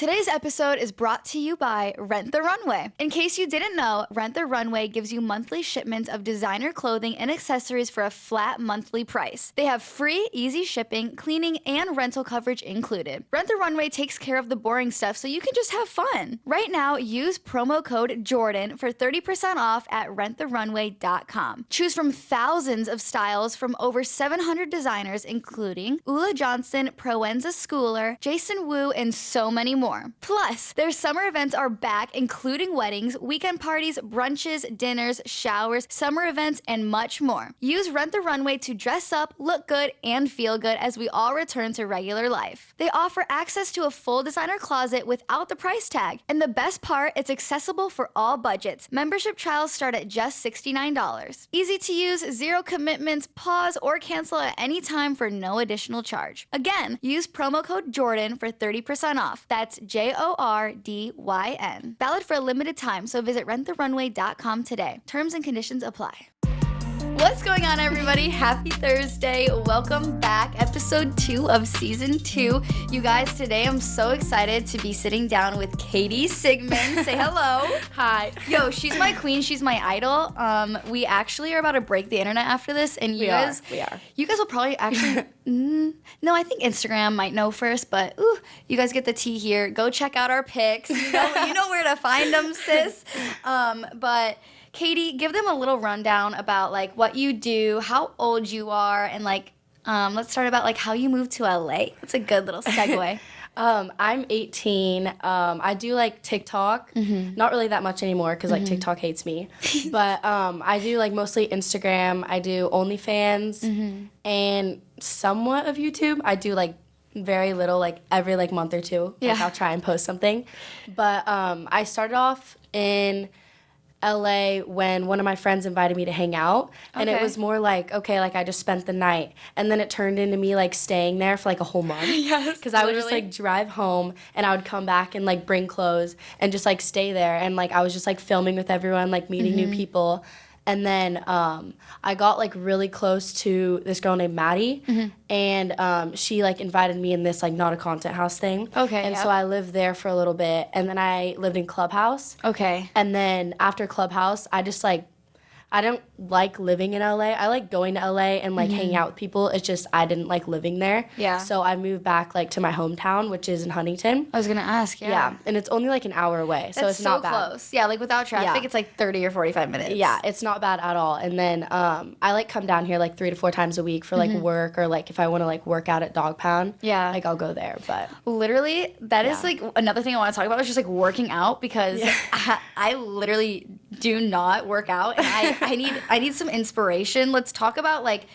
Today's episode is brought to you by Rent the Runway. In case you didn't know, Rent the Runway gives you monthly shipments of designer clothing and accessories for a flat monthly price. They have free, easy shipping, cleaning, and rental coverage included. Rent the Runway takes care of the boring stuff so you can just have fun. Right now, use promo code Jordyn for 30% off at renttherunway.com. Choose from thousands of styles from over 700 designers, including Ula Johnson, Proenza Schooler, Jason Wu, and so many more. Plus, their summer events are back, including weddings, weekend parties, brunches, dinners, showers, summer events, and much more. Use Rent the Runway to dress up, look good, and feel good as we all return to regular life. They offer access to a full designer closet without the price tag. And the best part, it's accessible for all budgets. Membership trials start at just $69. Easy to use, zero commitments, pause or cancel at any time for no additional charge. Again, use promo code Jordyn for 30% off. That's JORDYN. Valid for a limited time, so visit renttherunway.com today. Terms and conditions apply. What's going on, everybody? Happy Thursday. Welcome back. Episode 2 of Season 2. You guys, today I'm so excited to be sitting down with Katie Sigmond. Say hello. Hi. Yo, she's my queen. She's my idol. We actually are about to break the internet after this, and you guys will probably actually... No, I think Instagram might know first, but you guys get the tea here. Go check out our pics. You know where to find them, sis. But... Katie, give them a little rundown about like what you do, how old you are, and like let's start about like how you moved to LA. That's a good little segue. I'm 18. I do like TikTok. Not really that much anymore because like TikTok hates me. But I do like mostly Instagram. I do OnlyFans and somewhat of YouTube. I do like very little, like every like month or two. Yeah. Like I'll try and post something. But I started off in LA when one of my friends invited me to hang out, and it was more like, okay, like I just spent the night, and then it turned into me like staying there for like a whole month. Yes, because I would just like drive home and I would come back and like bring clothes and just like stay there, and like I was just like filming with everyone, like meeting new people. And then I got like really close to this girl named Maddie, and she like invited me in this like not a content house thing. Okay. And so I lived there for a little bit, and then I lived in Clubhouse. Okay. And then after Clubhouse, I just like, I don't like living in LA. I like going to LA and like hanging out with people. It's just I didn't like living there. Yeah. So I moved back like to my hometown, which is in Huntington. I was gonna ask. Yeah. And it's only like an hour away, so That's it's not so bad. close. Yeah, like without traffic, it's like 30 or 45 minutes. Yeah, it's not bad at all. And then I like come down here like 3 to 4 times a week for like work, or like if I want to like work out at Dog Pound. Yeah. Like I'll go there. But literally, that is like another thing I want to talk about is just like working out, because I literally do not work out, and I need some inspiration. Let's talk about like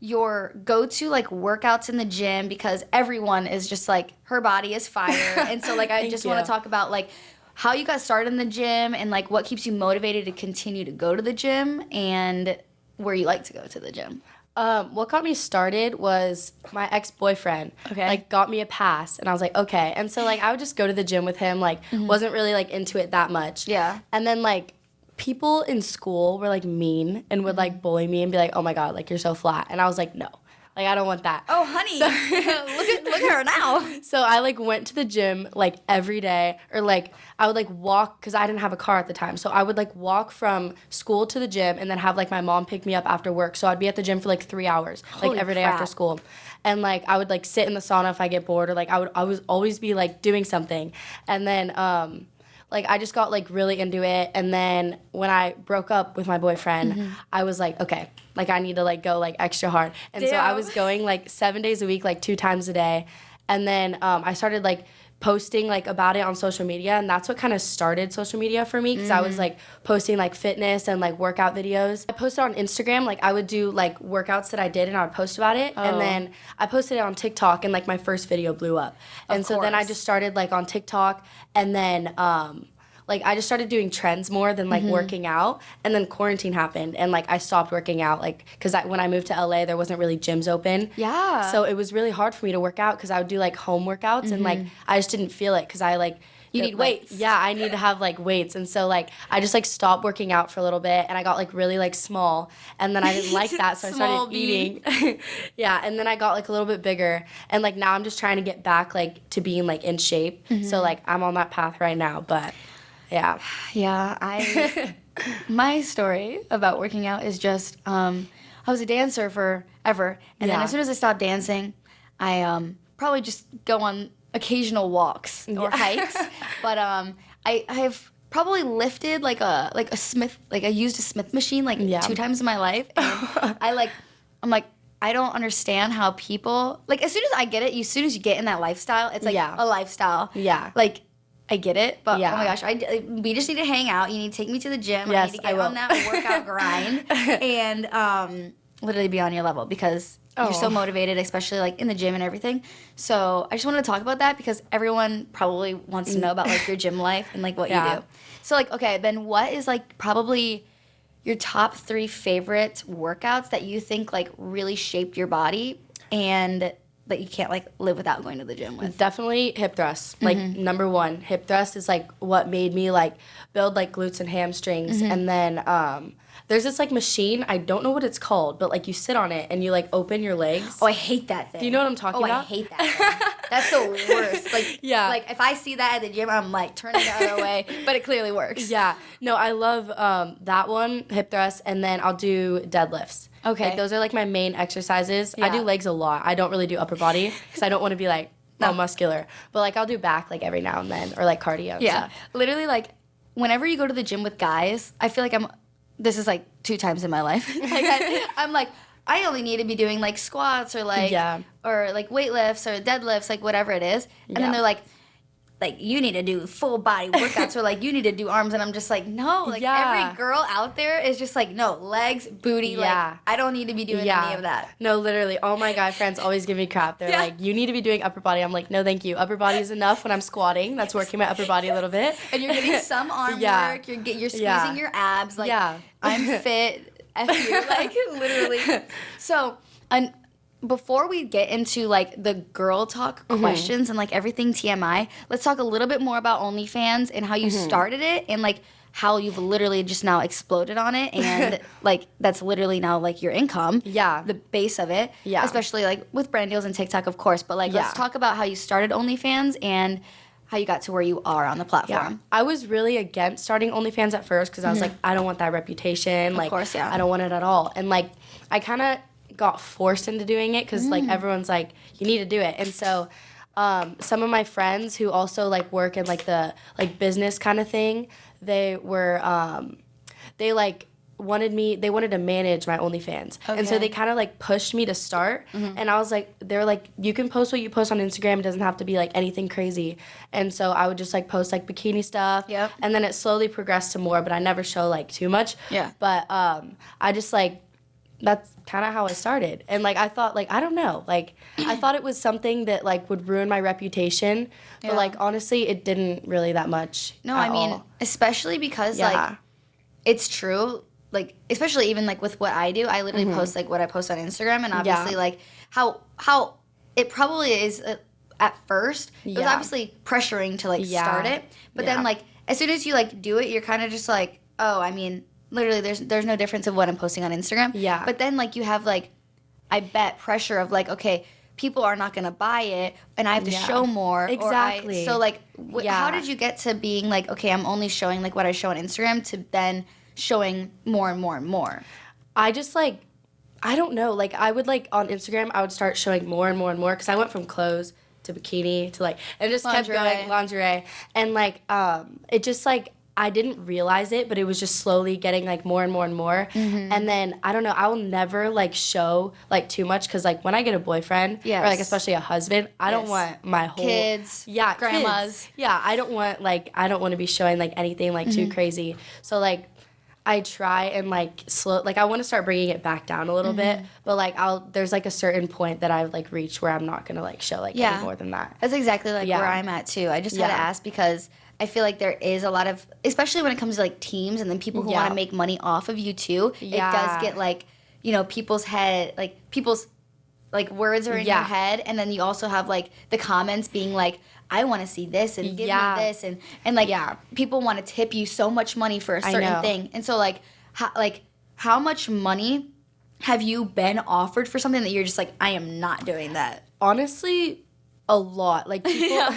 your go-to like workouts in the gym, because everyone is just like, her body is fire. And so like I just want to talk about like how you got started in the gym, and like what keeps you motivated to continue to go to the gym, and where you like to go to the gym. What got me started was my ex-boyfriend. Okay. Like got me a pass, and I was like, okay. And so like I would just go to the gym with him, like wasn't really like into it that much. Yeah. And then like people in school were like mean and would like bully me and be like, oh my God, like you're so flat. And I was like, no, like I don't want that. Oh, honey, look at her now. So I like went to the gym like every day, or like I would like walk, because I didn't have a car at the time. So I would like walk from school to the gym and then have like my mom pick me up after work. So I'd be at the gym for like 3 hours, Holy like every day crap. after school. And like I would like sit in the sauna if I get bored, or like I would always be like doing something. And then like I just got like really into it. And then when I broke up with my boyfriend, I was like, okay, like I need to like go like extra hard. And so I was going like 7 days a week, like 2 times a day. And then I started like posting like about it on social media, and that's what kind of started social media for me, because I was like posting like fitness and like workout videos. I posted on Instagram, like I would do like workouts that I did, and I would post about it. And then I posted it on TikTok, and like my first video blew up. And so then I just started like on TikTok, and then like I just started doing trends more than like working out, and then quarantine happened, and like I stopped working out, like because when I moved to LA, there wasn't really gyms open. Yeah. So it was really hard for me to work out because I would do like home workouts, and like I just didn't feel it because I like. You need weights. Yeah, I need to have like weights, and so like I just like stopped working out for a little bit, and I got like really like small, and then I didn't like that, so I started eating. Yeah, and then I got like a little bit bigger, and like now I'm just trying to get back like to being like in shape. So like I'm on that path right now, but yeah. Yeah, my story about working out is just I was a dancer forever, and then as soon as I stopped dancing, I probably just go on occasional walks or hikes, but I've probably lifted like a Smith, like I used a Smith machine like 2 times in my life, and I'm like I don't understand how people, like as soon as I get it, as soon as you get in that lifestyle, it's like a lifestyle. Yeah. Like I get it, but oh my gosh, we just need to hang out. You need to take me to the gym. Yes, I need to get on that workout grind and literally be on your level because you're so motivated, especially like in the gym and everything. So I just wanted to talk about that because everyone probably wants to know about like your gym life and like what you do. So like, okay, then what is like probably your top 3 favorite workouts that you think like really shaped your body and that you can't like live without going to the gym with? Definitely hip thrusts. Like number 1, hip thrust is like what made me like build like glutes and hamstrings, and then there's this like machine, I don't know what it's called, but like you sit on it and you like open your legs. Oh, I hate that thing. Do you know what I'm talking about? I hate that thing. That's the worst. Like, like if I see that at the gym, I'm like turning the other way, but it clearly works. Yeah. No, I love that one, hip thrust, and then I'll do deadlifts. Okay. Like those are like my main exercises. I do legs a lot. I don't really do upper body because I don't want to be like all muscular. But like I'll do back like every now and then, or like cardio. Yeah. Literally like whenever you go to the gym with guys, I feel like this is like 2 times in my life. Like I'm like, I only need to be doing like squats or like or like weightlifts or deadlifts, like whatever it is. And then they're like you need to do full body workouts or like you need to do arms, and I'm just like, no, like every girl out there is just like, no, legs, booty, like I don't need to be doing any of that. No, literally, all my guy friends always give me crap. They're like, you need to be doing upper body. I'm like, no, thank you. Upper body is enough when I'm squatting. That's working my upper body a little bit. And you're getting some arm work, you're squeezing your abs, like I'm fit, F you, like literally. So, before we get into like the girl talk questions and like everything TMI, let's talk a little bit more about OnlyFans and how you started it and like how you've literally just now exploded on it and like that's literally now like your income. Yeah. The base of it. Yeah. Especially like with brand deals and TikTok, of course. But like let's talk about how you started OnlyFans and how you got to where you are on the platform. Yeah. I was really against starting OnlyFans at first because I was like, I don't want that reputation. Of course, I don't want it at all. And like I kind of got forced into doing it because like everyone's like, you need to do it. And so some of my friends who also like work in like the like business kind of thing, they were they wanted to manage my OnlyFans. Okay. And so they kind of like pushed me to start. And I was like, they're like, you can post what you post on Instagram. It doesn't have to be like anything crazy. And so I would just like post like bikini stuff. Yep. And then it slowly progressed to more, but I never show like too much. Yeah. But I just like, that's kind of how I started. And like I thought like, I don't know, like I thought it was something that like would ruin my reputation. But like honestly, it didn't really that much. No, I mean, especially because like it's true. Like, especially even, like, with what I do, I literally post, like, what I post on Instagram, and obviously, like, how it probably is at first. It was obviously pressuring to, like, start it. But then, like, as soon as you, like, do it, you're kind of just like, oh, I mean, literally, there's no difference of what I'm posting on Instagram. Yeah. But then, like, you have, like, I bet pressure of, like, okay, people are not going to buy it, and I have to show more. Exactly. So, like, how did you get to being, like, okay, I'm only showing, like, what I show on Instagram to then showing more and more and more? I just like, I don't know, like I would like on Instagram I would start showing more and more and more because I went from clothes to bikini to like, and just kept going lingerie, and like it just like I didn't realize it, but it was just slowly getting like more and more and more. And then I don't know, I will never like show like too much because like when I get a boyfriend or like especially a husband, I don't want my whole kids, grandmas. Kids. Yeah, I don't want to be showing like anything like too crazy. So like I try and like I want to start bringing it back down a little bit, but like there's like a certain point that I've like reached where I'm not gonna like show like any more than that. That's exactly like where I'm at too. I just had to ask because I feel like there is a lot of, especially when it comes to like teams and then people who want to make money off of you too. It does get like, you know, people's like words are in your head, and then you also have like the comments being like, I want to see this and give me this, and like people want to tip you so much money for a certain thing, and so like how much money have you been offered for something that you're just like, I am not doing that? Honestly, a lot. Like people,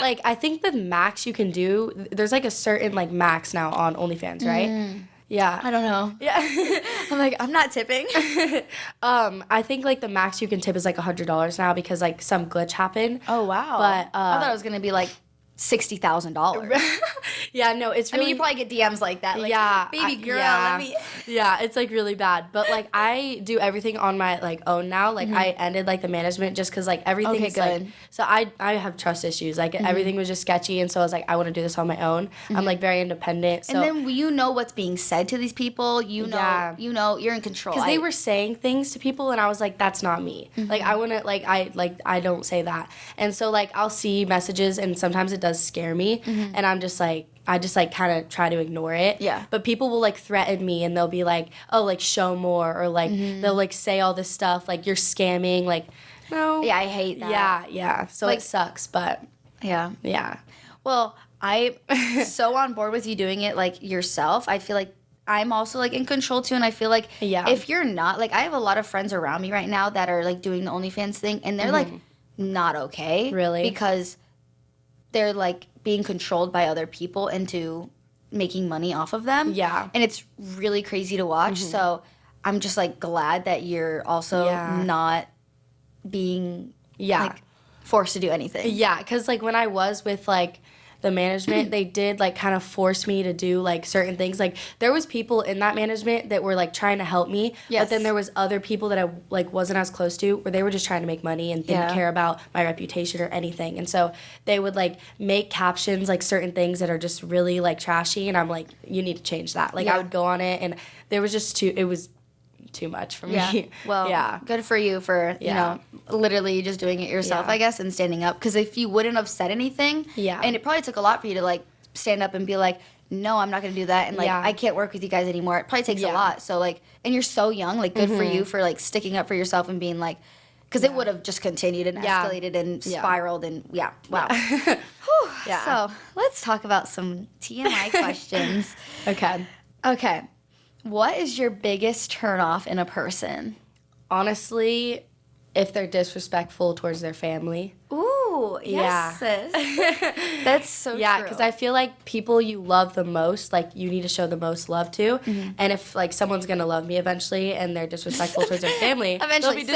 like I think the max you can do, there's like a certain like max now on OnlyFans, right? Yeah. I don't know. Yeah. I'm like, I'm not tipping. I think like the max you can tip is like $100 now because like some glitch happened. Oh wow. But I thought it was gonna be like $60,000. Yeah, no, it's really... I mean, you probably get DMs like that. Like, baby girl, let me... Yeah, it's, like, really bad. But, like, I do everything on my, like, own now. Like, I ended, like, the management just because, like, everything is, like... So, I have trust issues. Like, everything was just sketchy. And so, I was like, I want to do this on my own. I'm, like, very independent. So. And then you know what's being said to these people. You know, you're in control. Because they were saying things to people, and I was like, that's not me. Like, I wouldn't... I don't say that. And so, like, I'll see messages, and sometimes it does scare me. And I'm just, like... I just, like, kind of try to ignore it. Yeah. But people will, like, threaten me, and they'll be like, oh, like, show more, or, like, they'll, like, say all this stuff, like, you're scamming, like, no. Yeah, I hate that. Yeah. So, like, it sucks, but. Yeah. Yeah. Well, I'm so on board with you doing it, like, yourself. I feel like I'm also, like, in control, too, and I feel like if you're not, like, I have a lot of friends around me right now that are, like, doing the OnlyFans thing, and they're, like, not okay. Really? Because they're, like, being controlled by other people into making money off of them. Yeah. And it's really crazy to watch. So I'm just, like, glad that you're also not being, like, forced to do anything. Yeah, because, like, when I was with, like, the management, they did, like, kind of force me to do, like, certain things. Like, there was people in that management that were, like, trying to help me. Yes. But then there was other people that I, like, wasn't as close to where they were just trying to make money and didn't care about my reputation or anything. And so they would, like, make captions, like, certain things that are just really, like, trashy. And I'm like, you need to change that. Like, I would go on it, and there was just it was too much for me. Yeah. Well, good for you for, you know, literally just doing it yourself, I guess, and standing up. Because if you wouldn't have said anything, and it probably took a lot for you to, like, stand up and be like, no, I'm not going to do that, and, like, I can't work with you guys anymore. It probably takes a lot. So, like, and you're so young, like, good for you for, like, sticking up for yourself and being, like, because it would have just continued and escalated and spiraled and, wow. So, let's talk about some TMI questions. Okay. What is your biggest turnoff in a person? Honestly, if they're disrespectful towards their family. Ooh, yes, sis. That's so true. Yeah, because I feel like people you love the most, like, you need to show the most love to. And if, like, someone's going to love me eventually and they're disrespectful towards their family, eventually,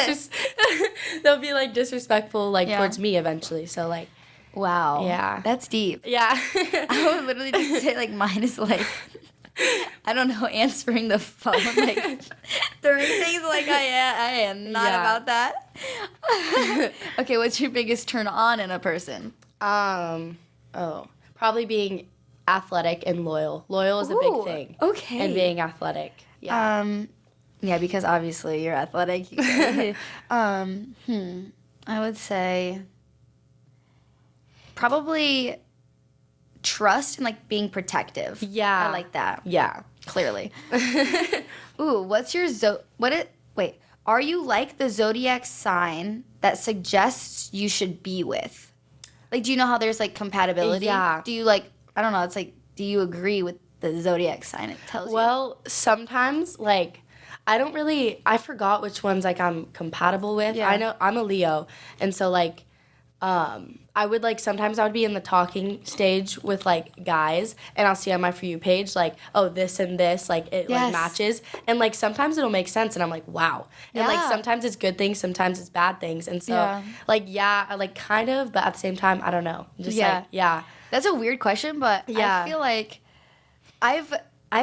they'll be, like, disrespectful, like, towards me eventually. So, like. Wow. Yeah. That's deep. Yeah. I would literally just say, like, mine is, like, I don't know, answering the phone, like, doing things like I am not about that. Okay, what's your biggest turn on in a person? Probably being athletic and loyal. Loyal is a big thing. Okay. And being athletic. Yeah. Yeah, because obviously you're athletic. I would say probably trust and, like, being protective. Yeah. I like that. Yeah. Clearly. Ooh, what's your are you like the zodiac sign that suggests you should be with? Like, do you know how there's, like, compatibility? Yeah. Do you, like, I don't know, it's like, do you agree with the zodiac sign it tells you? Well, sometimes, like, I forgot which ones, like, I'm compatible with. Yeah. I know I'm a Leo, and so, like, I would, like, sometimes I would be in the talking stage with, like, guys, and I'll see on my For You page, like, oh, this and this, like, it, like, matches. And, like, sometimes it'll make sense, and I'm like, wow. And, like, sometimes it's good things, sometimes it's bad things. And so, like, I, like, kind of, but at the same time, I don't know. Just, like, That's a weird question, but I feel like I've,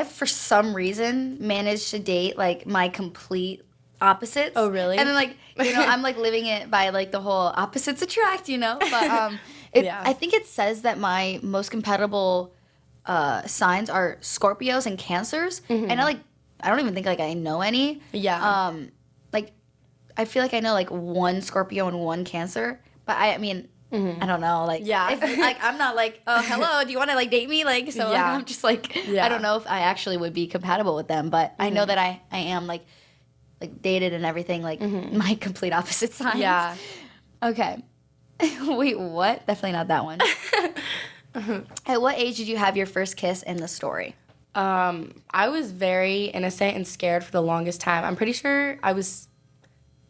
for some reason, managed to date, like, my complete opposites. Oh, really? And then, like, you know, I'm, like, living it by, like, the whole opposites attract, you know? But I think it says that my most compatible signs are Scorpios and Cancers, and I don't even think like I know any. Yeah. Like I feel like I know like one Scorpio and one Cancer, but I mean. I don't know, like, if, like, I'm not like, oh, hello, do you want to, like, date me? Like, so like, I'm just like, I don't know if I actually would be compatible with them, but I know that I am, like dated and everything, like, my complete opposite signs. Yeah. Okay. Wait, what? Definitely not that one. At what age did you have your first kiss in the story? I was very innocent and scared for the longest time. I'm pretty sure I was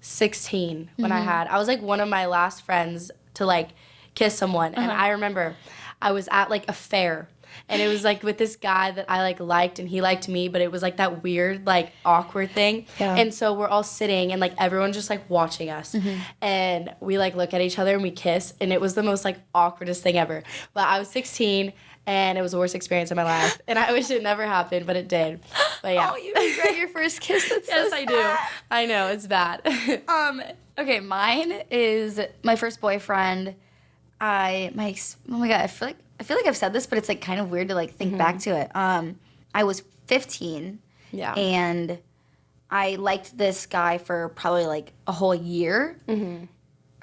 16 when I was, like, one of my last friends to like kiss someone, and I remember I was at like a fair, and it was like with this guy that I like liked, and he liked me, but it was like that weird like awkward thing. And so we're all sitting, and like everyone's just like watching us, and we like look at each other and we kiss, and it was the most like awkwardest thing ever. But I was 16, and it was the worst experience of my life, and I wish it never happened, but it did. But yeah. Oh, you regret your first kiss? That's yes, so I sad. do. I know, it's bad. Okay, mine is my first boyfriend. Oh my god, I feel like I've said this, but it's like kind of weird to like think back to it. I was 15. Yeah. And I liked this guy for probably like a whole year,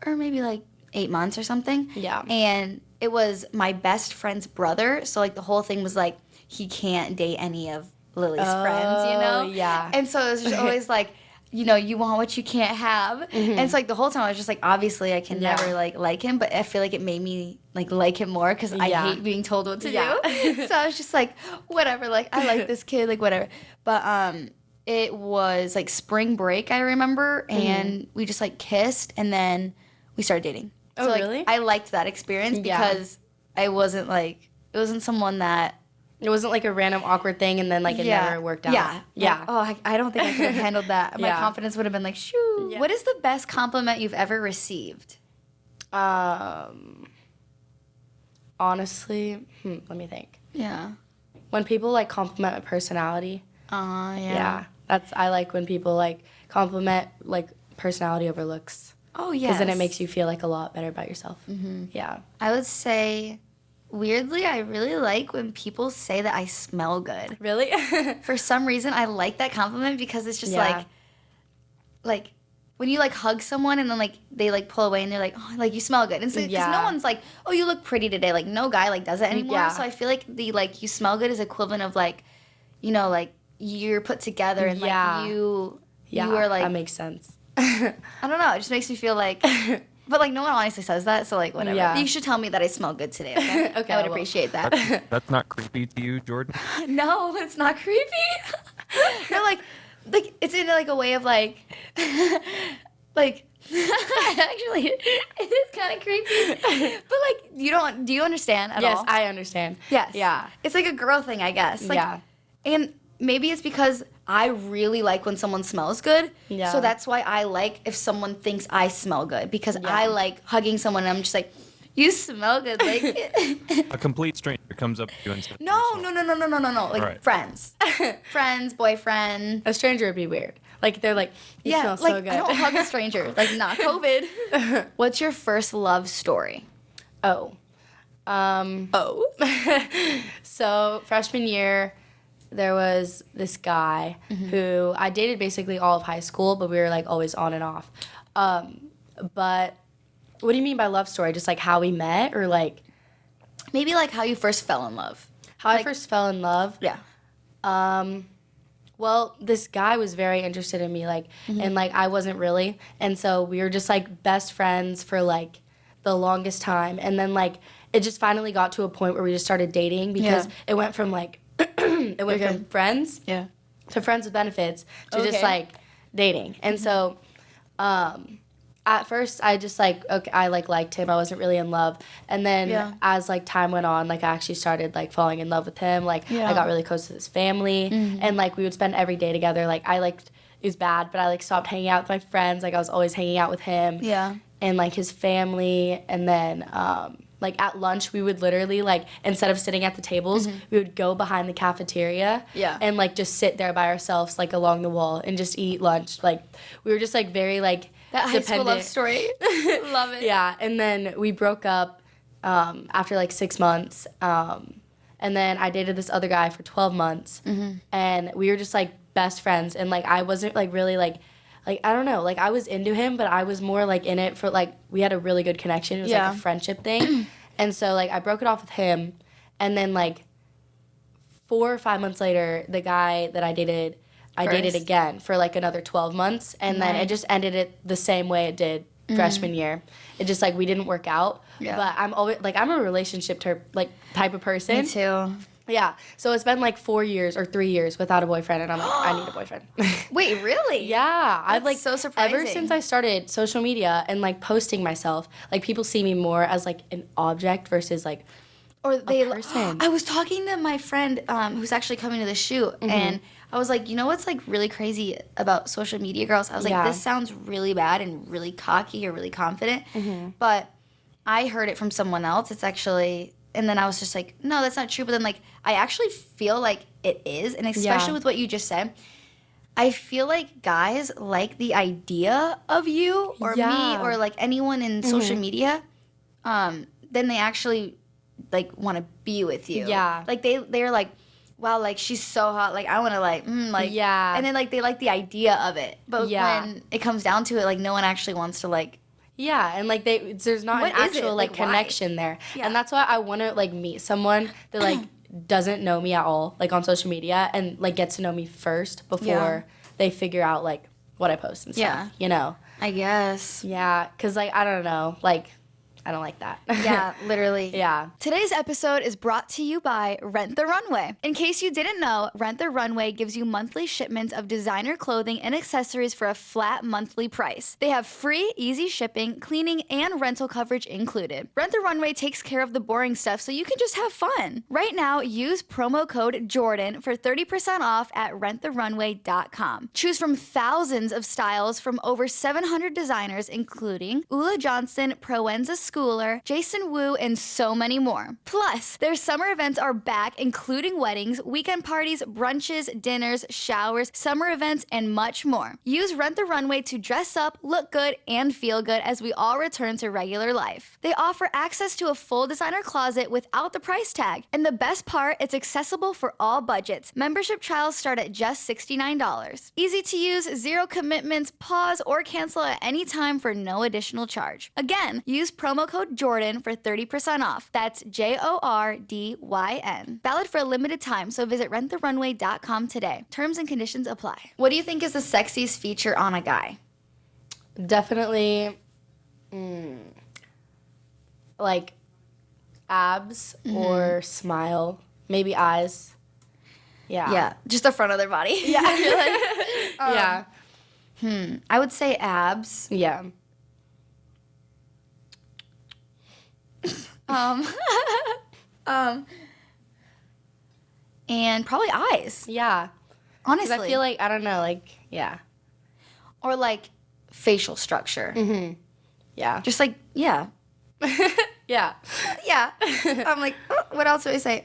or maybe like 8 months or something. Yeah. And it was my best friend's brother, so like the whole thing was like he can't date any of Lily's friends, you know? Yeah. And so it was just always like, you know, you want what you can't have. And so like the whole time I was just like, obviously I can never like him, but I feel like it made me like him more because I hate being told what to do. So I was just like, whatever, like I like this kid, like whatever. But it was like spring break, I remember, and we just like kissed, and then we started dating. Oh, so, like, really? I liked that experience because it wasn't someone that. It wasn't like a random awkward thing, and then like it never worked out. Yeah. Oh, I don't think I could have handled that. My Yeah. confidence would have been like, shoo. Yeah. What is the best compliment you've ever received? Honestly, let me think. Yeah. When people like compliment my personality. Yeah. I like when people like compliment like personality over looks. Oh, yeah. Because then it makes you feel like a lot better about yourself. Yeah. I would say, weirdly, I really like when people say that I smell good. Really? For some reason, I like that compliment because it's just like when you like hug someone and then like they like pull away and they're like, oh, like you smell good. And so, because no one's like, oh, you look pretty today. Like no guy like does it anymore. Yeah. So I feel like the like you smell good is equivalent of like, you know, like you're put together and like you are like. That makes sense. I don't know. It just makes me feel like. But, like, no one honestly says that, so, like, whatever. Yeah. You should tell me that I smell good today, okay? Okay, I would I will. appreciate that. That's not creepy to you, Jordyn? No, it's not creepy. No, like, it's in, like, a way of, like, like, actually, it is kind of creepy. But, like, do you understand at all? Yes, I understand. Yes. Yeah. It's, like, a girl thing, I guess. Like, Yeah. And maybe it's because I really like when someone smells good. Yeah. So that's why I like if someone thinks I smell good because I like hugging someone and I'm just like, you smell good. Like, A complete stranger comes up to you and says, no. Like Right. friends. Friends, boyfriend. A stranger would be weird. Like they're like, you smell like so good. I don't hug a stranger. Like not COVID. What's your first love story? Oh. So freshman year, there was this guy who I dated basically all of high school, but we were like always on and off. But what do you mean by love story? Just like how we met, or like Maybe like how you first fell in love. how I first fell in love? Yeah. Well, this guy was very interested in me, like, and like I wasn't really, and so we were just like best friends for like the longest time, and then like it just finally got to a point where we just started dating because it went from like from friends to friends with benefits to just like dating, and so at first I just like I like liked him. I wasn't really in love, and then as like time went on, like I actually started like falling in love with him. Like I got really close to his family, and like we would spend every day together. Like I liked it was bad, but I like stopped hanging out with my friends. Like I was always hanging out with him. Yeah. And like his family, and then like at lunch we would literally like instead of sitting at the tables, we would go behind the cafeteria and like just sit there by ourselves like along the wall and just eat lunch. Like we were just like very like That high school love story. Love it. Yeah, and then we broke up after like 6 months. And And then I dated this other guy for 12 months. And we were just, like, best friends. And, like, I wasn't, like, really, like, I don't know. Like, I was into him, but I was more, like, in it for, like, we had a really good connection. It was, like, a friendship thing. And so, like, I broke it off with him. And then, like, 4 or 5 months later, the guy that I dated again for, like, another 12 months. And then it just ended it the same way it did freshman year. It just, like, we didn't work out. Yeah. But I'm always, like, I'm a relationship type of person. Me too. Yeah. So it's been, like, 4 years or 3 years without a boyfriend, and I'm like, I need a boyfriend. Wait, really? Yeah. I've, like, so surprising. ever since I started social media and, like, posting myself, like, people see me more as, like, an object versus, like, a person. I was talking to my friend who's actually coming to the shoot, and I was like, you know what's, like, really crazy about social media girls? I was like, this sounds really bad and really cocky or really confident, but I heard it from someone else. It's actually... And then I was just like, no, that's not true. But then, like, I actually feel like it is. And especially with what you just said, I feel like guys like the idea of you or me or, like, anyone in social media. Then they actually, like, want to be with you. Yeah. Like, they're like, wow, like, she's so hot. Like, I want to, like, like. Yeah. And then, like, they like the idea of it. But when it comes down to it, like, no one actually wants to, like. Yeah, and, like, there's not an actual, like, connection there. Yeah. And that's why I want to, like, meet someone that, like, doesn't know me at all, like, on social media and, like, gets to know me first before they figure out, like, what I post and stuff, you know? I guess. Yeah, because, like, I don't know, like, I don't like that. Yeah, literally. Yeah. Today's episode is brought to you by Rent the Runway. In case you didn't know, Rent the Runway gives you monthly shipments of designer clothing and accessories for a flat monthly price. They have free, easy shipping, cleaning, and rental coverage included. Rent the Runway takes care of the boring stuff so you can just have fun. Right now, use promo code Jordyn for 30% off at renttherunway.com. Choose from thousands of styles from over 700 designers, including Ula Johnson, Proenza Schooler, Jason Wu, and so many more. Plus, their summer events are back, including weddings, weekend parties, brunches, dinners, showers, summer events, and much more. Use Rent the Runway to dress up, look good, and feel good as we all return to regular life. They offer access to a full designer closet without the price tag. And the best part, it's accessible for all budgets. Membership trials start at just $69. Easy to use, zero commitments, pause or cancel at any time for no additional charge. Again, use promo code Jordyn for 30% off. That's JORDYN. Valid for a limited time, so visit renttherunway.com today. Terms and conditions apply. What do you think is the sexiest feature on a guy? Definitely, like, abs or smile. Maybe eyes. Yeah. Yeah, just the front of their body. Yeah. Yeah. I would say abs. Yeah. And probably eyes. Yeah. Honestly. 'Cause I feel like, I don't know, like, yeah. Or like facial structure. Yeah. Just like, yeah. Yeah. Yeah. I'm like, oh, what else do I say?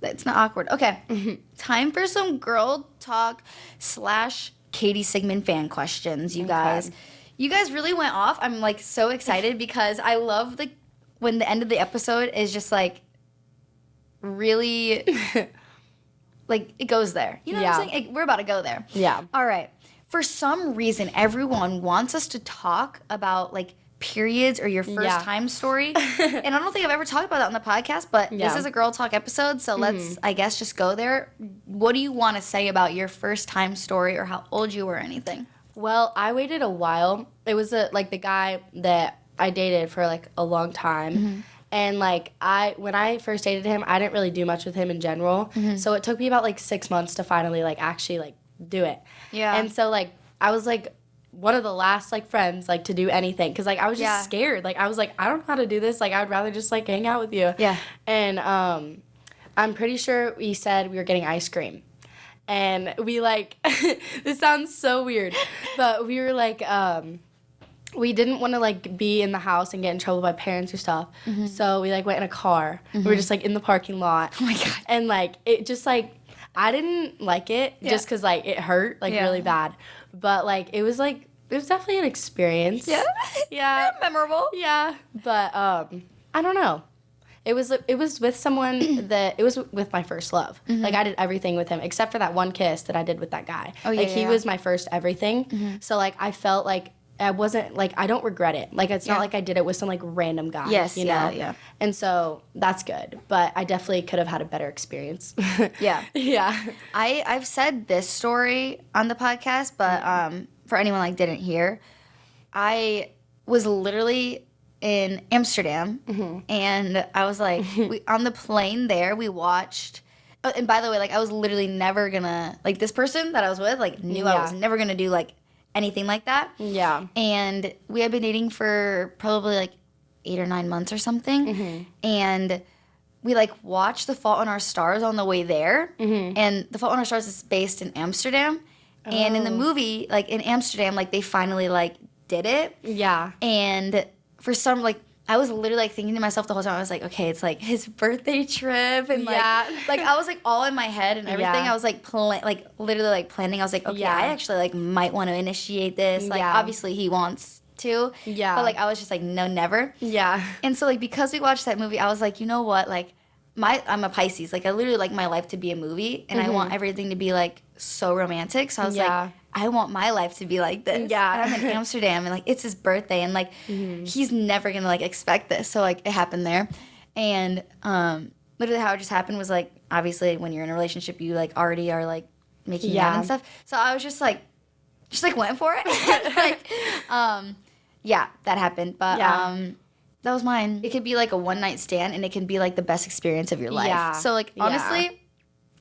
It's not awkward. Okay. Time for some girl talk / Katie Sigmond fan questions, you guys. You guys really went off. I'm like so excited because I love when the end of the episode is just like really like it goes there. You know what I'm saying? We're about to go there. Yeah. All right. For some reason, everyone wants us to talk about like periods or your first time story. And I don't think I've ever talked about that on the podcast, but this is a girl talk episode, so let's, I guess, just go there. What do you want to say about your first time story or how old you were or anything? Well, I waited a while. It was like the guy that I dated for like a long time. And like when I first dated him, I didn't really do much with him in general. So it took me about like 6 months to finally like actually like do it. Yeah. And so like I was like one of the last like friends like to do anything because like I was just scared. Like I was like, I don't know how to do this. Like I would rather just like hang out with you. Yeah. And I'm pretty sure we said we were getting ice cream. And we like this sounds so weird, but we were like we didn't want to like be in the house and get in trouble by parents or stuff. So we like went in a car. We were just like in the parking lot. Oh my god. And like it just like I didn't like it just because like it hurt like really bad. But like it was definitely an experience. Yeah. Yeah. Memorable. Yeah. But I don't know. It was with someone that it was with my first love. Like I did everything with him except for that one kiss that I did with that guy. Oh, yeah, like he yeah. was my first everything. So like I felt like I wasn't like I don't regret it. Like it's not like I did it with some like random guy. Yes, you know? yeah. And so that's good. But I definitely could have had a better experience. Yeah. Yeah. I've said this story on the podcast, but for anyone like didn't hear, I was literally in Amsterdam, and I was like, on the plane there, we watched. And by the way, like I was literally never gonna like this person that I was with, like knew I was never gonna do like anything like that. Yeah. And we had been dating for probably like 8 or 9 months or something, and we like watched The Fault in Our Stars on the way there, and The Fault in Our Stars is based in Amsterdam, and in the movie, like in Amsterdam, like they finally like did it, and for some like I was literally like thinking to myself the whole time, I was like, okay, it's like his birthday trip, and like I was like all in my head and everything. I was like literally like planning. I was like, okay, I actually like might want to initiate this. Like obviously he wants to, but like I was just like, no, never. And so like because we watched that movie, I was like, you know what, like I'm a Pisces. Like I literally like my life to be a movie, and I want everything to be like so romantic. So I was like, I want my life to be like this. And I'm in Amsterdam, and like it's his birthday, and like he's never gonna like expect this. So like it happened there, and literally how it just happened was like obviously when you're in a relationship, you like already are like making out and stuff. So I was just like went for it. Like that happened, but that was mine. It could be like a one night stand, and it can be like the best experience of your life. So like honestly.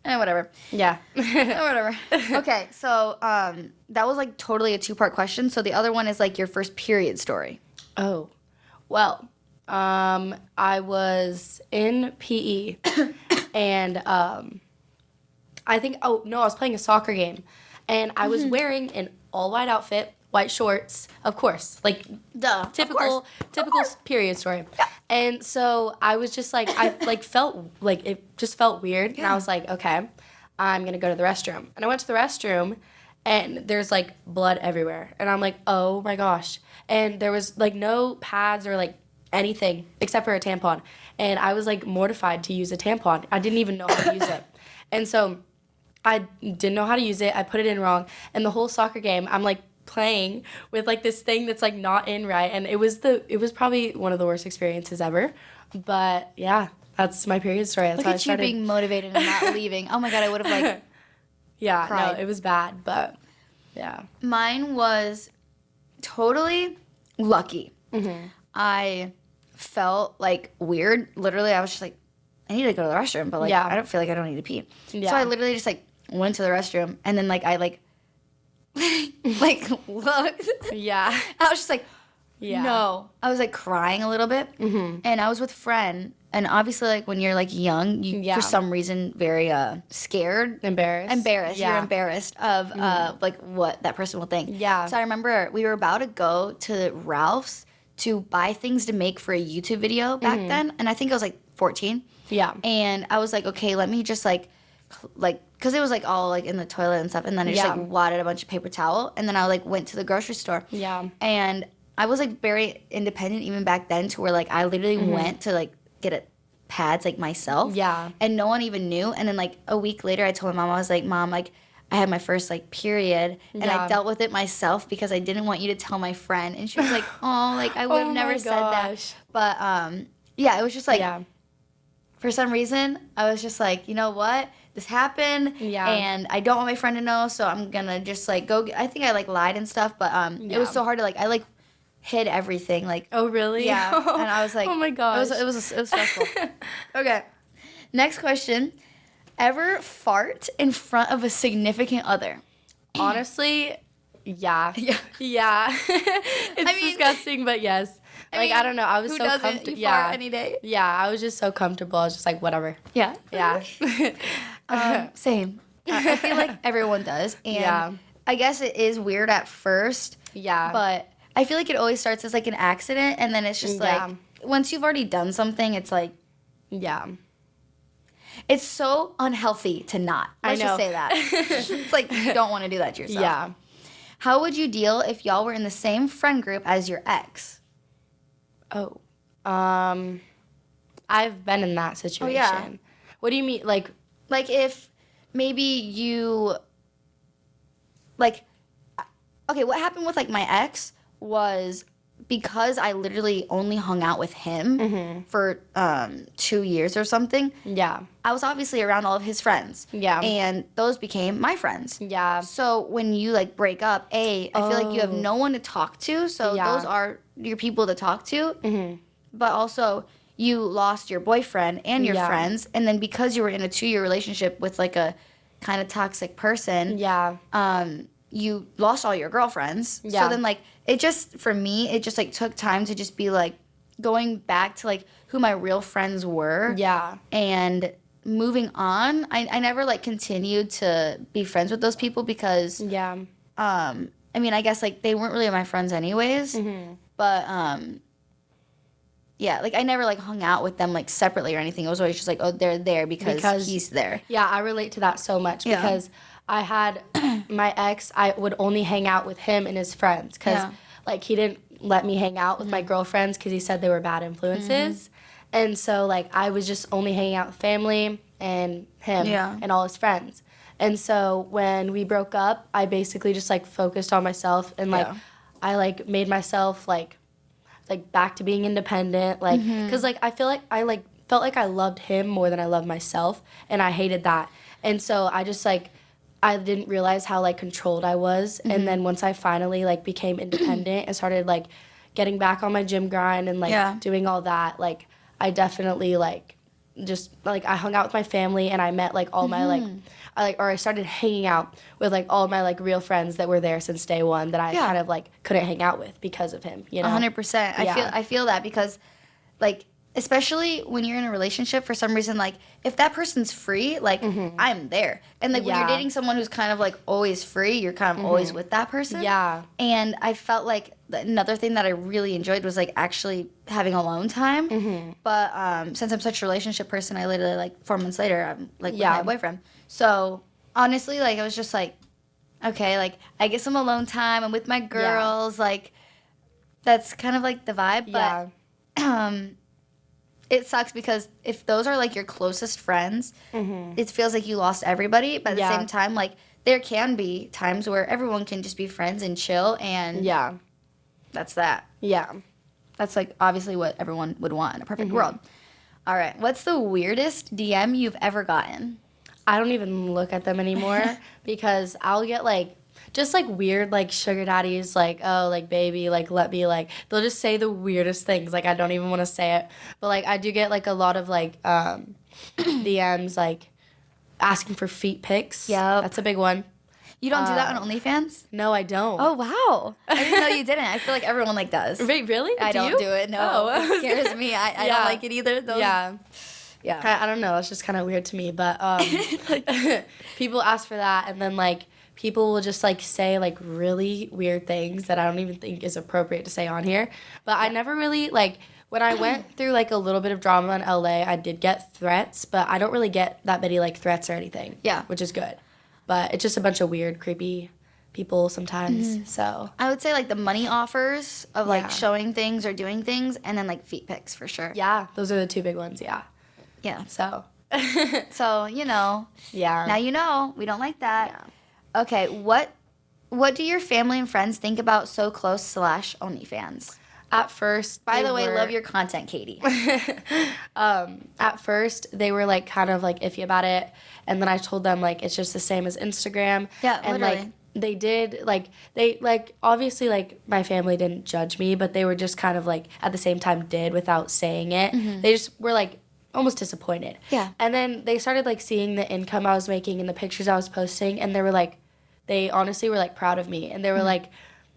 Whatever. Whatever. Okay, so that was like totally a 2-part question. So the other one is like your first period story. Oh, well, I was in PE, and I think I was playing a soccer game, and I was wearing an all white outfit, white shorts, of course, like typical period story. And so I was just like, I like felt like it just felt weird. And I was like, okay, I'm going to go to the restroom. And I went to the restroom, and there's like blood everywhere. And I'm like, oh my gosh. And there was like no pads or like anything except for a tampon. And I was like mortified to use a tampon. I didn't even know how to use it. And so I didn't know how to use it. I put it in wrong. And the whole soccer game, I'm like playing with like this thing that's like not in right, and it was probably one of the worst experiences ever. But yeah, that's my period story. That's Look how at I started. you being motivated and not leaving. Oh my god, I would have like cried. No, it was bad, but yeah. Mine was totally lucky. I felt like weird. Literally, I was just like, I need to go to the restroom, but like I don't feel like I don't need to pee. So I literally just like went to the restroom, and then like I like looked. I was just like, no. I was like crying a little bit, and I was with friend, and obviously like when you're like young, you for some reason very scared, embarrassed. You're embarrassed of like what that person will think. So I remember we were about to go to Ralph's to buy things to make for a YouTube video back then, and I think I was like 14. And I was like, okay, let me just like because it was like all like in the toilet and stuff, and then I just like wadded a bunch of paper towel, and then I like went to the grocery store. And I was like very independent even back then, to where like I literally went to like get pads like myself. And no one even knew. And then like a week later, I told my mom, I was like, Mom, like I had my first like period, and I dealt with it myself because I didn't want you to tell my friend. And she was like, oh, like I would have never said that. But it was just like for some reason I was just like, you know what? This happened, and I don't want my friend to know, so I'm gonna just like go. I think I like lied and stuff, but it was so hard to like. I like hid everything. Like, oh really? Yeah, and I was like, oh my gosh, it was stressful. Okay, next question: ever fart in front of a significant other? Honestly, yeah. It's disgusting, but yes. I don't know. I was who so comfortable. You fart any day. Yeah, I was just so comfortable. I was just like, whatever. Yeah. Same. I feel like everyone does, and I guess it is weird at first. But I feel like it always starts as like an accident, and then it's just like once you've already done something, it's like it's so unhealthy to not. Let's just say that. It's like you don't want to do that to yourself. How would you deal if y'all were in the same friend group as your ex? I I've been in that situation. yeah. What do you mean? Like, if maybe you, like, okay, what happened with, like, my ex was because I literally only hung out with him for 2 years or something. yeah. I was obviously around all of his friends. Yeah. And those became my friends. Yeah. So when you, like, break up, I feel like you have no one to talk to. So Yeah. those are your people to talk to. But also, you lost your boyfriend and your Yeah. friends. And then because you were in a 2-year relationship with, like, a kind of toxic person, Yeah. you lost all your girlfriends. Yeah. So then, like, it just, for me, it just, like, took time to just be, like, going back to, like, who my real friends were. Yeah. And moving on. I never, like, continued to be friends with those people because, Yeah. I mean, I guess, like, they weren't really my friends anyways. But, yeah, like, I never, like, hung out with them, like, separately or anything. It was always just, like, oh, they're there because he's there. Yeah, I relate to that so much Yeah. because I had my ex, I would only hang out with him and his friends because, Yeah. like, he didn't let me hang out with my girlfriends because he said they were bad influences. And so, like, I was just only hanging out with family and him Yeah. and all his friends. And so when we broke up, I basically just, like, focused on myself and, like, Yeah. I, like, made myself, like back to being independent, like, because, like, I feel like I, like, felt like I loved him more than I loved myself, and I hated that. And so I just, like, I didn't realize how, like, controlled I was. And then once I finally, like, became independent and started, like, getting back on my gym grind and, like, Yeah. doing all that, like, I definitely, like, just, like, I hung out with my family and I met, like, all my, like, I started hanging out with, like, all my, like, real friends that were there since day one that I Yeah. kind of, like, couldn't hang out with because of him, you know? 100%. Yeah. I feel that because, like, especially when you're in a relationship, for some reason, like, if that person's free, like, I'm there. And, like, when you're Yeah. dating someone who's kind of, like, always free, you're kind of always with that person. Yeah. And I felt like another thing that I really enjoyed was, like, actually having alone time. But since I'm such a relationship person, I literally, like, 4 months later, I'm, like, with my boyfriend. So, honestly, like, I was just like, okay, like, I get some alone time. I'm with my girls. Like, that's kind of, like, the vibe. Yeah. But it sucks because if those are, like, your closest friends, it feels like you lost everybody. But at the Yeah. same time, like, there can be times where everyone can just be friends and chill, and Yeah. that's that. Yeah. That's, like, obviously what everyone would want in a perfect world. All right. What's the weirdest DM you've ever gotten? I don't even look at them anymore because I'll get, like, just, like, weird, like, sugar daddies, like, oh, like, baby, like, let me, like, they'll just say the weirdest things. Like, I don't even want to say it. But, like, I do get, like, a lot of, like, DMs, like, asking for feet pics. Yep. That's a big one. You don't do that on OnlyFans? No, I don't. Oh, wow. I didn't know you didn't. I feel like everyone, like, does. Wait, really? I don't you? do it. No. Oh. It scares me. I Yeah. don't like it either. Those, Yeah. Yeah. I don't know. It's just kind of weird to me. But people ask for that, and then, like, people will just, like, say, like, really weird things that I don't even think is appropriate to say on here. But I never really, like, when I went through, like, a little bit of drama in LA, I did get threats, but I don't really get that many, like, threats or anything. Yeah. Which is good. But it's just a bunch of weird, creepy people sometimes. So, I would say, like, the money offers of, like, Yeah. showing things or doing things, and then, like, feet pics for sure. yeah, those are the two big ones, yeah. Yeah. So, So, you know. yeah. Now you know. We don't like that. Okay. What do your family and friends think about So Close / OnlyFans? At first, By they the way, were- love your content, Katie. At first, they were, like, kind of, like, iffy about it, and then I told them, like, it's just the same as Instagram. Yeah, and literally. like they did, like, they, like, obviously, like, my family didn't judge me, but they were just kind of, like, at the same time did without saying it. They just were, like, almost disappointed. Yeah. And then they started, like, seeing the income I was making and the pictures I was posting, and they were, like, they honestly were, like, proud of me, and they were, like,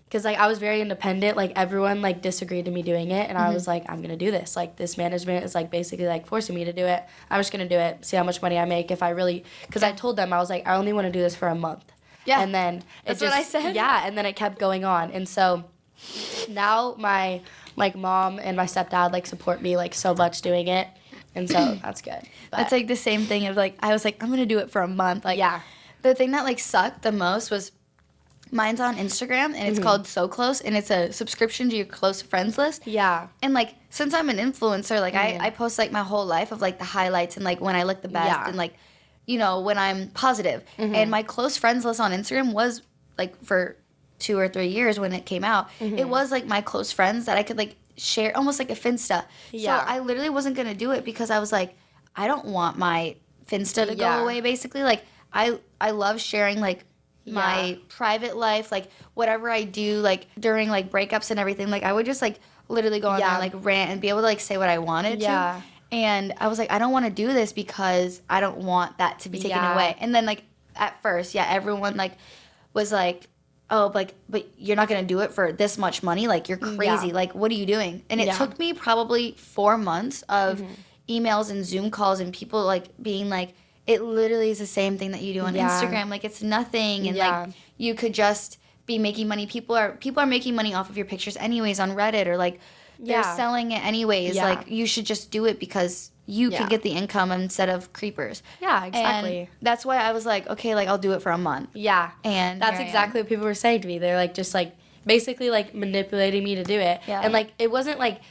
because, like, I was very independent. Like, everyone, like, disagreed to me doing it. And I was like, I'm going to do this. Like, this management is, like, basically, like, forcing me to do it. I'm just going to do it, see how much money I make if I really... Because I told them, I was like, I only want to do this for a month. Yeah. And then That's what I said. Yeah, and then it kept going on. And so now my, like, mom and my stepdad, like, support me, like, so much doing it. And so that's good. But, That's, like, the same thing of, like, I was like, I'm going to do it for a month. Like, yeah. The thing that, like, sucked the most was Mine's on Instagram, and it's called So Close, and it's a subscription to your close friends list. Yeah. And, like, since I'm an influencer, like, I post, like, my whole life of, like, the highlights and, like, when I look the best and, like, you know, when I'm positive. And my close friends list on Instagram was, like, for 2 or 3 years when it came out, it was, like, my close friends that I could, like, share, almost like a Finsta. Yeah. So I literally wasn't going to do it because I was like, I don't want my Finsta to go away, basically. Like, I love sharing, like, my private life, like, whatever I do, like, during, like, breakups and everything. Like, I would just, like, literally go on there and, like, rant and be able to, like, say what I wanted to. And I was like, I don't want to do this because I don't want that to be taken away. And then, like, at first, everyone, like, was like, oh, like, but you're not going to do it for this much money? Like, you're crazy. Like, what are you doing? And it took me probably 4 months of emails and Zoom calls and people, like, being like, it literally is the same thing that you do on Instagram. Like, it's nothing. And, like, you could just be making money. People are making money off of your pictures anyways on Reddit, or, like, they're selling it anyways. Like, you should just do it because you can get the income instead of creepers. Yeah, exactly. And that's why I was like, okay, like, I'll do it for a month. Yeah. And that's exactly what people were saying to me. They're, like, just, like, basically, like, manipulating me to do it. Yeah. And, like, it wasn't, like,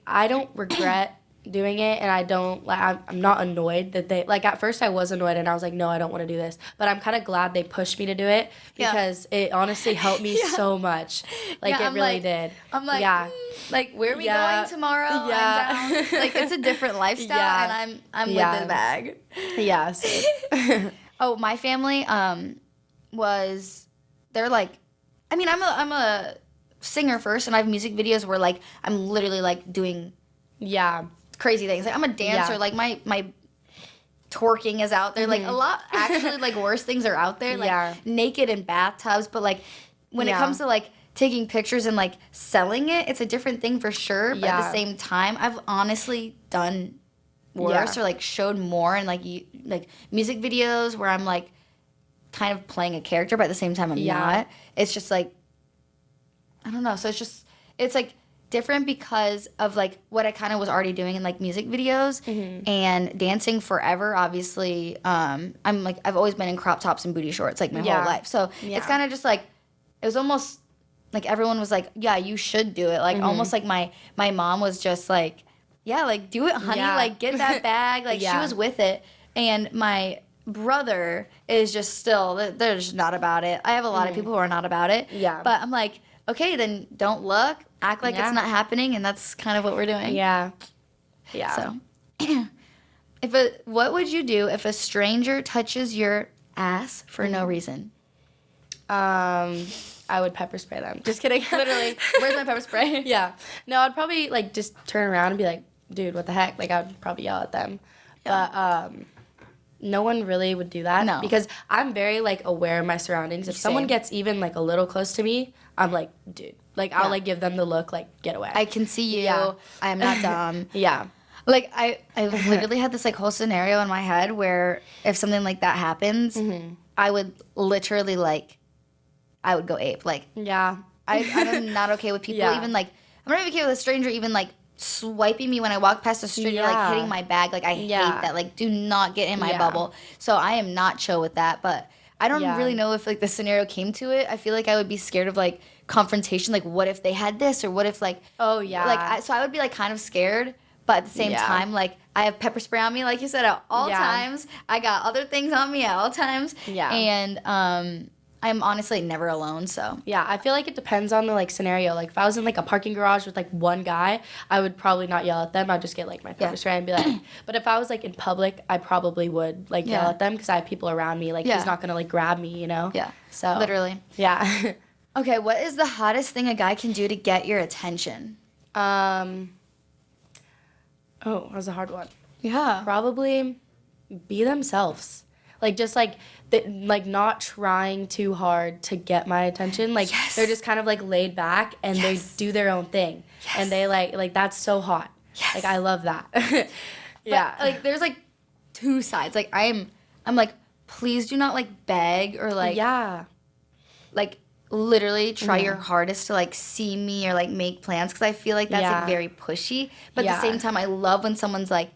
I don't regret doing it, and I don't, like, I'm not annoyed that they, like, at first I was annoyed, and I was like, no, I don't want to do this. But I'm kind of glad they pushed me to do it because it honestly helped me so much. Like, it really did. I'm like, like, where are we going tomorrow? Yeah. I'm down. Like, it's a different lifestyle, and I'm with the bag. Yeah. So. Oh, my family they're like, I mean, I'm a singer first, and I have music videos where, like, I'm literally, like, doing crazy things. Like, I'm a dancer. Like, my twerking is out there. Like, a lot, actually, like, worse things are out there. Like, naked in bathtubs. But, like, when it comes to, like, taking pictures and, like, selling it, it's a different thing for sure. But at the same time, I've honestly done worse or, like, showed more in, like, music videos where I'm, like, kind of playing a character, but at the same time I'm not. It's just, like, I don't know. So it's, like, different because of, like, what I kind of was already doing in, like, music videos and dancing forever. Obviously, I'm, like, I've always been in crop tops and booty shorts, like, my whole life. So it's kind of just, like, it was almost, like, everyone was like, yeah, you should do it. Like, almost like my mom was just like, yeah, like, do it, honey. Like, get that bag. Like, she was with it. And my brother is just still, they're just not about it. I have a lot of people who are not about it. Yeah. But I'm like, okay, then don't look. Act like it's not happening, and that's kind of what we're doing. Yeah. So, what would you do if a stranger touches your ass for no reason? I would pepper spray them. Just kidding. Literally. Where's my pepper spray? Yeah. No, I'd probably, like, just turn around and be like, dude, what the heck? Like, I would probably yell at them. Yeah. But no one really would do that. No. Because I'm very, like, aware of my surroundings. If someone gets even, like, a little close to me, I'm like, dude. Like, I'll, like, give them the look, like, get away. I can see you. Yeah. I am not dumb. Yeah. Like, I literally had this, like, whole scenario in my head where if something like that happens, I would literally, like, I would go ape. Like, I'm not okay with people even, like, I'm not even okay with a stranger even, like, swiping me when I walk past the street or, like, hitting my bag. Like, I hate that. Like, do not get in my bubble. So I am not chill with that. But I don't really know if, like, the scenario came to it. I feel like I would be scared of, like, confrontation. Like, what if they had this? Or what if, like... Oh, yeah. Like, so I would be, like, kind of scared. But at the same time, like, I have pepper spray on me, like you said, at all times. I got other things on me at all times. Yeah. And I'm honestly never alone, so. Yeah, I feel like it depends on the, like, scenario. Like, if I was in, like, a parking garage with, like, one guy, I would probably not yell at them. I'd just get, like, my pepper spray and be like... But if I was, like, in public, I probably would, like, yell at them because I have people around me. Like, he's not going to, like, grab me, you know? Yeah. So. Literally. Yeah. Okay, what is the hottest thing a guy can do to get your attention? Oh, that was a hard one. Yeah. Probably be themselves. Like, just, like, like, not trying too hard to get my attention. Like, they're just kind of, like, laid back, and they do their own thing. And they, like, that's so hot. Like, I love that. Yeah. But, like, there's, like, two sides. Like, I'm like, please do not, like, beg or, like... Yeah. Like, literally try your hardest to, like, see me or, like, make plans, because I feel like that's, like, very pushy. But at the same time, I love when someone's like,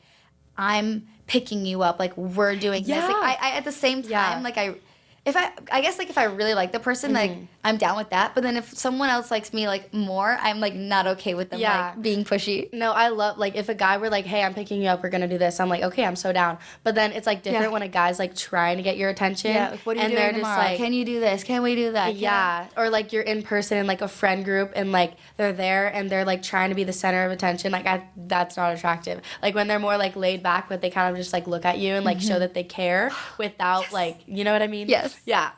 I'm picking you up, like, we're doing this. Like, I at the same time, like, I guess like if I really like the person, like I'm down with that. But then if someone else likes me like more, I'm like not okay with them like being pushy. No, I love like if a guy were like, hey, I'm picking you up, we're gonna do this. I'm like, okay, I'm so down. But then it's like different when a guy's like trying to get your attention. Yeah, like, what are you doing tomorrow? Just like, can you do this? Can we do that? Yeah, or like you're in person in like a friend group and like they're there and they're like trying to be the center of attention. Like that's not attractive. Like when they're more like laid back, but they kind of just like look at you and like show that they care without like, you know what I mean? Yes. Yeah.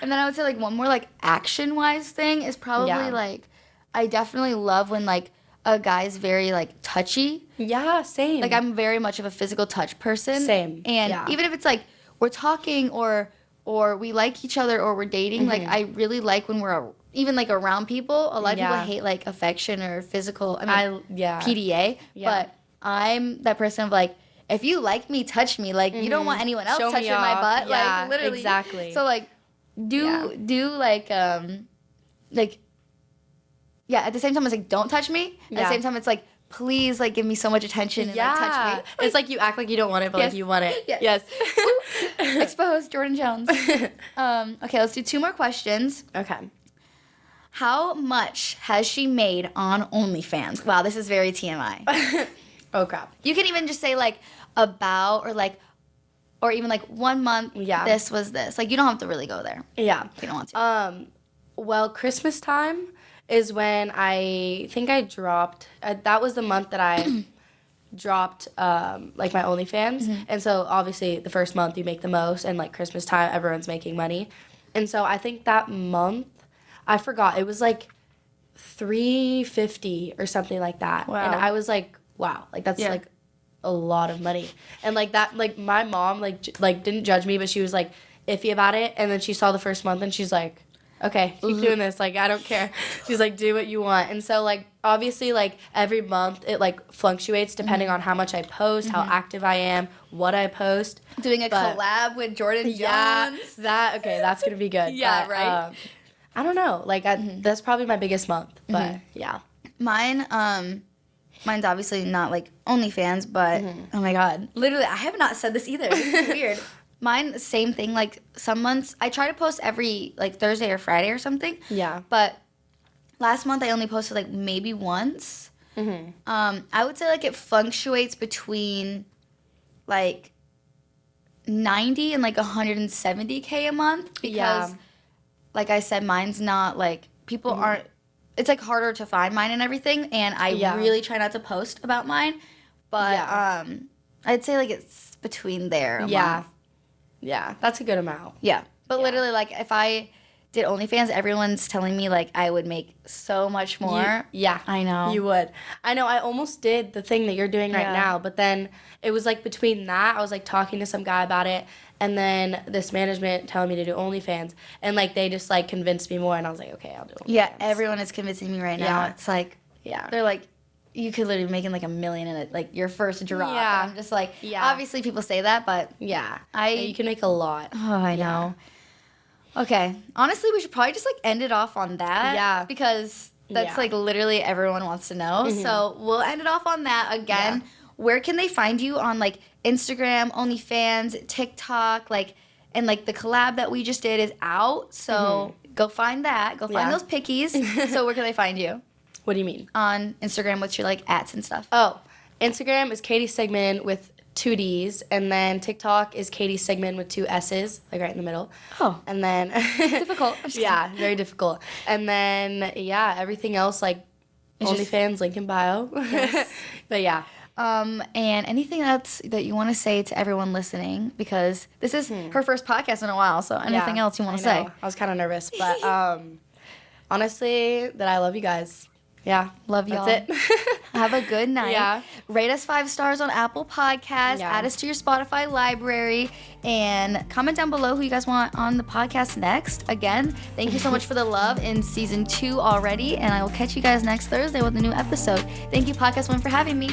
And then I would say like one more like action-wise thing is probably like I definitely love when like a guy's very like touchy. Yeah, same. Like I'm very much of a physical touch person. Same. And even if it's like we're talking or we like each other or we're dating, like I really like when we're even like around people. A lot of people hate like affection or physical. I mean, PDA. Yeah. But I'm that person of like, if you like me, touch me. Like you don't want anyone else touching my butt. Yeah, like literally. Exactly. So like do like at the same time it's like don't touch me. At the same time it's like please like give me so much attention and like touch me. It's like you act like you don't want it, but like you want it. Yes. Exposed Jordyn Jones. Okay, let's do 2 more questions. Okay. How much has she made on OnlyFans? Wow, this is very TMI. Oh crap. You can even just say like about or even like 1 month. Yeah. This was this. Like you don't have to really go there. Yeah. If you don't want to. Well, Christmas time is when I think I dropped. That was the month that I dropped like my OnlyFans, and so obviously the first month you make the most, and like Christmas time everyone's making money, and so I think that month I forgot it was like $350 or something like that, and I was like, wow, like that's like a lot of money, and like that like my mom like didn't judge me, but she was like iffy about it, and then she saw the first month and she's like, okay, keep doing this. Like, I don't care. She's like, do what you want. And so, like, obviously, like, every month it, like, fluctuates depending on how much I post, how active I am, what I post. Doing a collab with Jordyn Jones. Yeah, that's going to be good. Yeah, but, right? I don't know. Like, that's probably my biggest month. But, yeah. Mine's obviously not, like, OnlyFans, but, oh, my God. Literally, I have not said this either. This is weird. Mine, same thing. Like, some months, I try to post every, like, Thursday or Friday or something. Yeah. But last month, I only posted, like, maybe once. I would say, like, it fluctuates between, like, 90 and, like, 170K a month. Because, like I said, mine's not, like, people aren't, it's, like, harder to find mine and everything. And I really try not to post about mine. But I'd say, like, it's between there a month. Yeah, that's a good amount. Yeah. But literally, like, if I did OnlyFans, everyone's telling me, like, I would make so much more. Yeah. I know. You would. I know. I almost did the thing that you're doing right now, but then it was, like, between that, I was, like, talking to some guy about it, and then this management telling me to do OnlyFans, and, like, they just, like, convinced me more, and I was like, okay, I'll do OnlyFans. Yeah, everyone is convincing me right now. It's, like, they're, like, you could literally be making like $1 million in it, like your first drop. Yeah. And I'm just like, obviously people say that, but you can make a lot. Oh, I know. Okay. Honestly, we should probably just like end it off on that. Yeah. Because that's like literally everyone wants to know. So we'll end it off on that again. Where can they find you on like Instagram, OnlyFans, TikTok, like, and like the collab that we just did is out. So go find that. Go find those pickies. So where can they find you? What do you mean? On Instagram, what's your, like, @s and stuff? Oh, Instagram is Katie Sigmond with 2 Ds, and then TikTok is Katie Sigmond with 2 S's, like right in the middle. Oh. And then... difficult. Yeah, very difficult. And then, everything else, like, OnlyFans, link in bio. Yes. But, yeah. And anything else that you want to say to everyone listening, because this is her first podcast in a while, so anything else you want to say? I was kind of nervous, but honestly, that I love you guys. Yeah. Love y'all. That's it. Have a good night. Yeah. Rate us 5 stars on Apple Podcasts. Add us to your Spotify library. And comment down below who you guys want on the podcast next. Again, thank you so much for the love in season 2 already. And I will catch you guys next Thursday with a new episode. Thank you, PodcastOne, for having me.